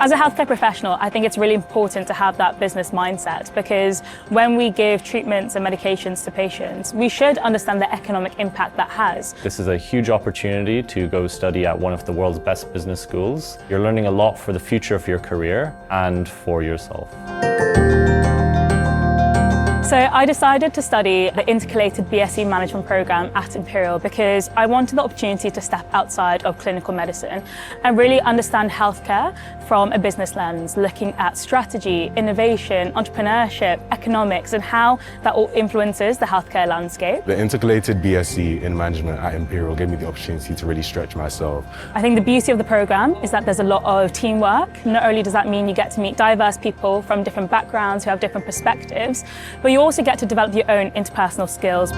As a healthcare professional, I think it's really important to have that business mindset, because when we give treatments and medications to patients, we should understand the economic impact that has. This is a huge opportunity to go study at one of the world's best business schools. You're learning a lot for the future of your career and for yourself. So I decided to study the Intercalated BSc Management program at Imperial because I wanted the opportunity to step outside of clinical medicine and really understand healthcare from a business lens, looking at strategy, innovation, entrepreneurship, economics, and how that all influences the healthcare landscape. The Intercalated BSc in Management at Imperial gave me the opportunity to really stretch myself. I think the beauty of the program is that there's a lot of teamwork. Not only does that mean you get to meet diverse people from different backgrounds who have different perspectives, but you also get to develop your own interpersonal skills.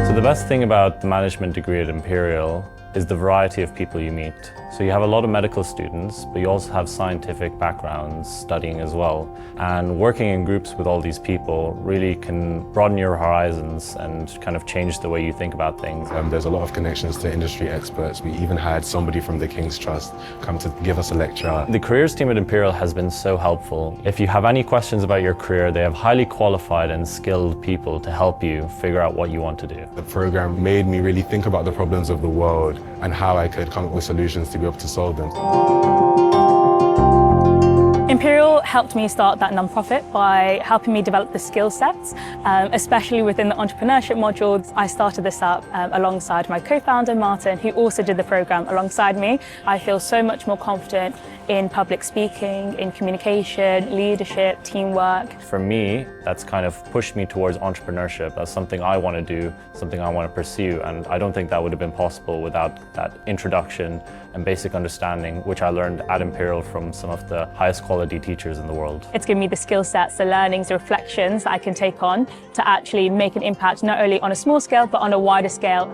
So the best thing about the management degree at Imperial is the variety of people you meet. So you have a lot of medical students, but you also have scientific backgrounds studying as well. And working in groups with all these people really can broaden your horizons and kind of change the way you think about things. There's a lot of connections to industry experts. We even had somebody from the King's Trust come to give us a lecture. The careers team at Imperial has been so helpful. If you have any questions about your career, they have highly qualified and skilled people to help you figure out what you want to do. The program made me really think about the problems of the world and how I could come up with solutions to be able to solve them. Imperial helped me start that nonprofit by helping me develop the skill sets, especially within the entrepreneurship modules. I started this up alongside my co-founder Martin, who also did the program alongside me. I feel so much more confident in public speaking, in communication, leadership, teamwork. For me, that's kind of pushed me towards entrepreneurship. That's something I want to do, something I want to pursue, and I don't think that would have been possible without that introduction and basic understanding, which I learned at Imperial from some of the highest quality teachers in the world. It's given me the skill sets, the learnings, the reflections that I can take on to actually make an impact not only on a small scale, but on a wider scale.